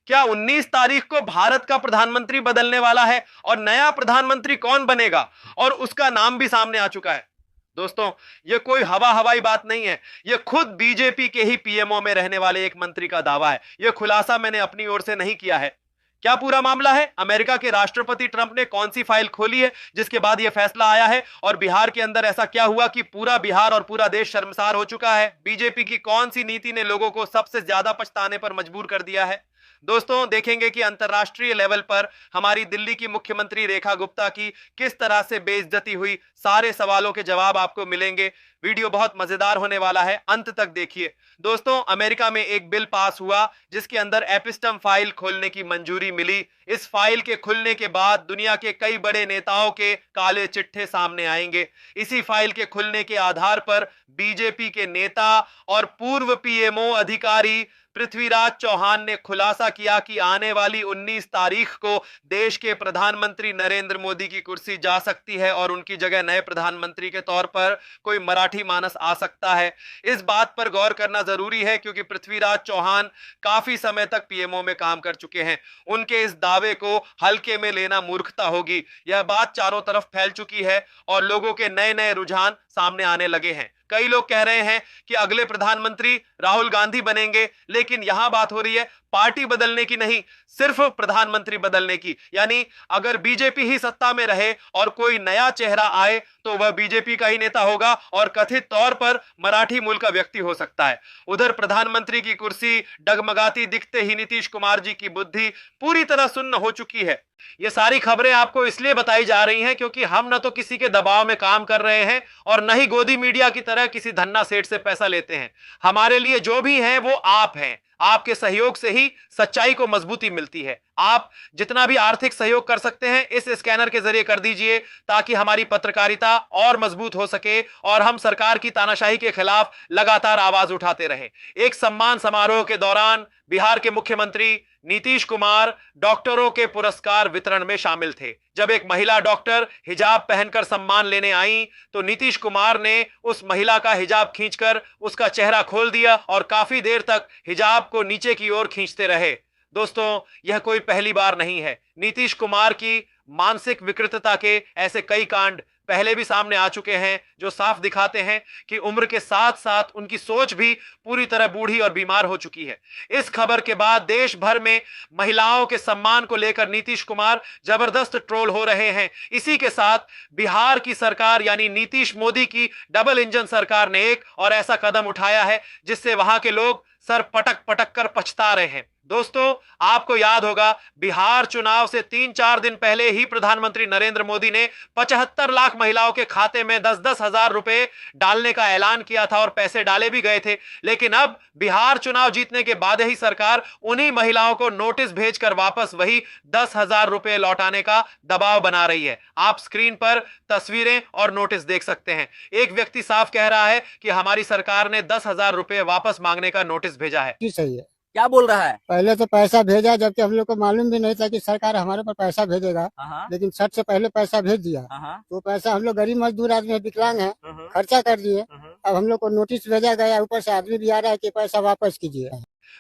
क्या 19 तारीख को भारत का प्रधानमंत्री बदलने वाला है और नया प्रधानमंत्री कौन बनेगा और उसका नाम भी सामने आ चुका है। दोस्तों, यह कोई हवाई बात नहीं है, यह खुद बीजेपी के ही पीएमओ में रहने वाले एक मंत्री का दावा है। यह खुलासा मैंने अपनी ओर से नहीं किया है। क्या पूरा मामला है? अमेरिका के राष्ट्रपति ट्रंप ने कौन सी फाइल खोली है जिसके बाद यह फैसला आया है, और बिहार के अंदर ऐसा क्या हुआ कि पूरा बिहार और पूरा देश शर्मसार हो चुका है? बीजेपी की कौन सी नीति ने लोगों को सबसे ज्यादा पछताने पर मजबूर कर दिया है? दोस्तों, देखेंगे कि अंतर्राष्ट्रीय लेवल पर हमारी दिल्ली की मुख्यमंत्री रेखा गुप्ता की किस तरह से बेइज्जती हुई। सारे सवालों के जवाब आपको मिलेंगे। वीडियो बहुत मजेदार होने वाला है, अंत तक देखिए। दोस्तों, अमेरिका में एक बिल पास हुआ जिसके अंदर एपिस्टम फाइल खोलने की मंजूरी मिली। इस फाइल के खुलने के बाद दुनिया के कई बड़े नेताओं के काले चिट्ठे सामने आएंगे। इसी फाइल के खुलने के आधार पर बीजेपी के नेता और पूर्व पीएमओ अधिकारी पृथ्वीराज चौहान ने खुलासा किया कि आने वाली 19 तारीख को देश के प्रधानमंत्री नरेंद्र मोदी की कुर्सी जा सकती है और उनकी जगह नए प्रधानमंत्री के तौर पर कोई मराठी मानस आ सकता है। इस बात पर गौर करना जरूरी है क्योंकि पृथ्वीराज चौहान काफी समय तक पीएमओ में काम कर चुके हैं। उनके इस दावे को हल्के में लेना मूर्खता होगी। यह बात चारों तरफ फैल चुकी है और लोगों के नए नए रुझान सामने आने लगे हैं। कई लोग कह रहे हैं कि अगले प्रधानमंत्री राहुल गांधी बनेंगे, लेकिन यहां बात हो रही है पार्टी बदलने की नहीं, सिर्फ प्रधानमंत्री बदलने की। यानी अगर बीजेपी ही सत्ता में रहे और कोई नया चेहरा आए तो वह बीजेपी का ही नेता होगा और कथित तौर पर मराठी मूल का व्यक्ति हो सकता है। उधर प्रधानमंत्री की कुर्सी डगमगाती दिखते ही नीतीश कुमार जी की बुद्धि पूरी तरह सुन्न हो चुकी है। ये सारी खबरें आपको इसलिए बताई जा रही हैं क्योंकि हम न तो किसी के दबाव में काम कर रहे हैं और न ही गोदी मीडिया की तरह किसी धन्ना सेठ से पैसा लेते हैं। हमारे लिए जो भी हैं वो आप हैं। आपके सहयोग से ही सच्चाई को मजबूती मिलती है। आप जितना भी आर्थिक सहयोग कर सकते हैं इस स्कैनर के जरिए कर दीजिए ताकि हमारी पत्रकारिता और मजबूत हो सके और हम सरकार की तानाशाही के खिलाफ लगातार आवाज उठाते रहे। एक सम्मान समारोह के दौरान बिहार के मुख्यमंत्री नीतीश कुमार डॉक्टरों के पुरस्कार वितरण में शामिल थे। जब एक महिला डॉक्टर हिजाब पहनकर सम्मान लेने आई तो नीतीश कुमार ने उस महिला का हिजाब खींचकर उसका चेहरा खोल दिया और काफी देर तक हिजाब को नीचे की ओर खींचते रहे। दोस्तों, यह कोई पहली बार नहीं है। नीतीश कुमार की मानसिक विकृतता के ऐसे कई कांड पहले भी सामने आ चुके हैं जो साफ दिखाते हैं कि उम्र के साथ साथ उनकी सोच भी पूरी तरह बूढ़ी और बीमार हो चुकी है। इस खबर के बाद देश भर में महिलाओं के सम्मान को लेकर नीतीश कुमार जबरदस्त ट्रोल हो रहे हैं। इसी के साथ बिहार की सरकार यानी नीतीश मोदी की डबल इंजन सरकार ने एक और ऐसा कदम उठाया है जिससे वहां के लोग सर पटक पटक कर पछता रहे हैं। दोस्तों, आपको याद होगा बिहार चुनाव से 3-4 दिन पहले ही प्रधानमंत्री नरेंद्र मोदी ने 75 लाख महिलाओं के खाते में 10-10 हजार रुपए डालने का ऐलान किया था और पैसे डाले भी गए थे। लेकिन अब बिहार चुनाव जीतने के बाद ही सरकार उन्हीं महिलाओं को नोटिस भेजकर वापस वही 10,000 रुपए लौटाने का दबाव बना रही है। आप स्क्रीन पर तस्वीरें और नोटिस देख सकते हैं। एक व्यक्ति साफ कह रहा है कि हमारी सरकार ने 10,000 रुपए वापस मांगने का नोटिस भेजा है। सही है। क्या बोल रहा है? पहले तो पैसा भेजा जबकि हम लोग को मालूम भी नहीं था कि सरकार हमारे पर पैसा भेजेगा, लेकिन शर्त से पहले पैसा भेज दिया। तो पैसा हम लोग गरीब मजदूर आदमी विकलांग है, खर्चा कर दिए। अब हम लोग को नोटिस भेजा गया, ऊपर से आदमी भी आ रहा है कि पैसा वापस कीजिए।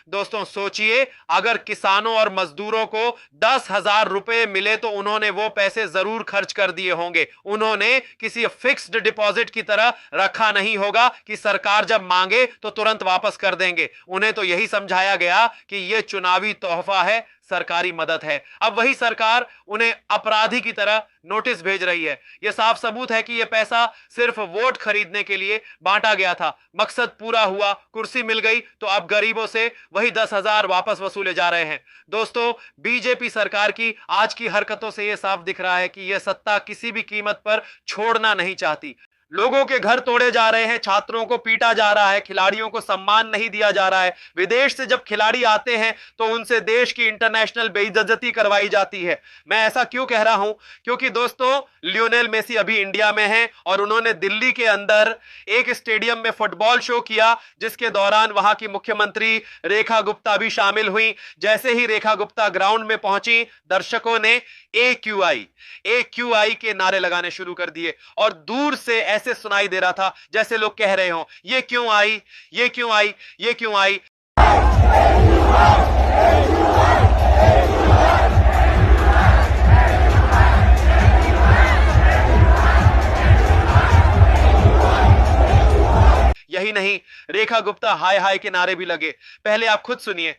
दोस्तों, सोचिए अगर किसानों और मजदूरों को 10,000 रुपए मिले तो उन्होंने वो पैसे जरूर खर्च कर दिए होंगे। उन्होंने किसी फिक्स्ड डिपॉजिट की तरह रखा नहीं होगा कि सरकार जब मांगे तो तुरंत वापस कर देंगे। उन्हें तो यही समझाया गया कि यह चुनावी तोहफा है, सरकारी मदद है। अब वही सरकार उन्हें अपराधी की तरह नोटिस भेज रही है। यह साफ सबूत है कि यह पैसा सिर्फ वोट खरीदने के लिए बांटा गया था। मकसद पूरा हुआ, कुर्सी मिल गई तो अब गरीबों से वही 10,000 वापस वसूले जा रहे हैं। दोस्तों, बीजेपी सरकार की आज की हरकतों से यह साफ दिख रहा है कि यह सत्ता किसी भी कीमत पर छोड़ना नहीं चाहती। लोगों के घर तोड़े जा रहे हैं, छात्रों को पीटा जा रहा है, खिलाड़ियों को सम्मान नहीं दिया जा रहा है। विदेश से जब खिलाड़ी आते हैं तो उनसे देश की इंटरनेशनल बेइज्जती करवाई जाती है। मैं ऐसा क्यों कह रहा हूं? क्योंकि दोस्तों, लियोनेल मेसी अभी इंडिया में हैं और उन्होंने दिल्ली के अंदर एक स्टेडियम में फुटबॉल शो किया जिसके दौरान वहां की मुख्यमंत्री रेखा गुप्ता भी शामिल हुई। जैसे ही रेखा गुप्ता ग्राउंड में पहुंची, दर्शकों ने AQI के नारे लगाने शुरू कर दिए और दूर से ऐसे सुनाई दे रहा था जैसे लोग कह रहे हो, ये क्यों आई, ये क्यों आई, ये क्यों आई। रेखा गुप्ता हाय हाय के नारे भी लगे। पहले आप खुद सुनिए।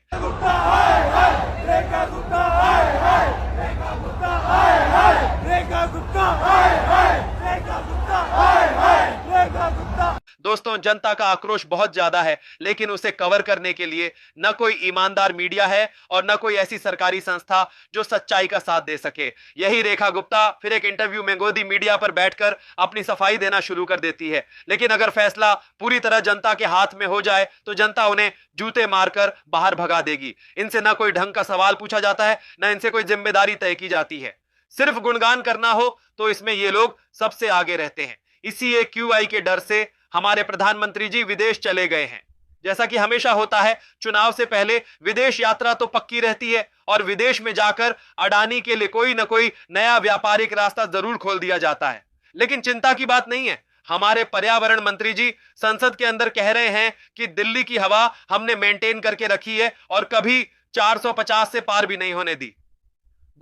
दोस्तों, जनता का आक्रोश बहुत ज्यादा है, लेकिन उसे कवर करने के लिए न कोई ईमानदार मीडिया है और न कोई ऐसी सरकारी संस्था जो सच्चाई का साथ दे सके। यही रेखा गुप्ता फिर एक इंटरव्यू में गोदी मीडिया पर बैठकर अपनी सफाई देना शुरू कर देती है। लेकिन अगर फैसला पूरी तरह जनता के हाथ में हो जाए तो जनता उन्हें जूते मारकर बाहर भगा देगी। इनसे न कोई ढंग का सवाल पूछा जाता है, न इनसे कोई जिम्मेदारी तय की जाती है। सिर्फ गुणगान करना हो तो इसमें ये लोग सबसे आगे रहते हैं। इसी एक QI के डर से हमारे प्रधानमंत्री जी विदेश चले गए हैं। जैसा कि हमेशा होता है, चुनाव से पहले विदेश यात्रा तो पक्की रहती है और विदेश में जाकर अडानी के लिए कोई ना कोई नया व्यापारिक रास्ता जरूर खोल दिया जाता है। लेकिन चिंता की बात नहीं है, हमारे पर्यावरण मंत्री जी संसद के अंदर कह रहे हैं कि दिल्ली की हवा हमने मेंटेन करके रखी है और कभी 450 से पार भी नहीं होने दी।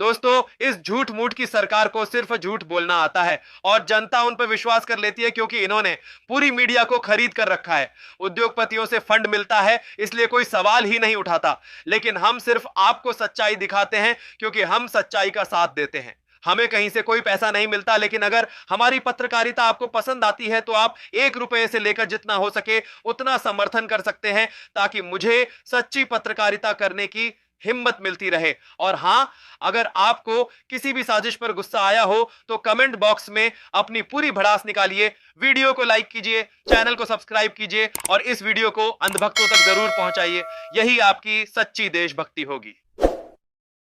दोस्तों, इस झूठ मूठ की सरकार को सिर्फ झूठ बोलना आता है और जनता उन पर विश्वास कर लेती है, क्योंकि इन्होंने पूरी मीडिया को खरीद कर रखा है। उद्योगपतियों से फंड मिलता है, इसलिए कोई सवाल ही नहीं उठाता। लेकिन हम सिर्फ आपको सच्चाई दिखाते हैं, क्योंकि हम सच्चाई का साथ देते हैं। हमें कहीं से कोई पैसा नहीं मिलता, लेकिन अगर हमारी पत्रकारिता आपको पसंद आती है तो आप 1 रुपए से लेकर जितना हो सके उतना समर्थन कर सकते हैं, ताकि मुझे सच्ची पत्रकारिता करने की हिम्मत मिलती रहे। और हां, अगर आपको किसी भी साजिश पर गुस्सा आया हो तो कमेंट बॉक्स में अपनी पूरी भड़ास निकालिए। वीडियो को लाइक कीजिए, चैनल को सब्सक्राइब कीजिए और इस वीडियो को अंधभक्तों तक जरूर पहुंचाइए। यही आपकी सच्ची देशभक्ति होगी।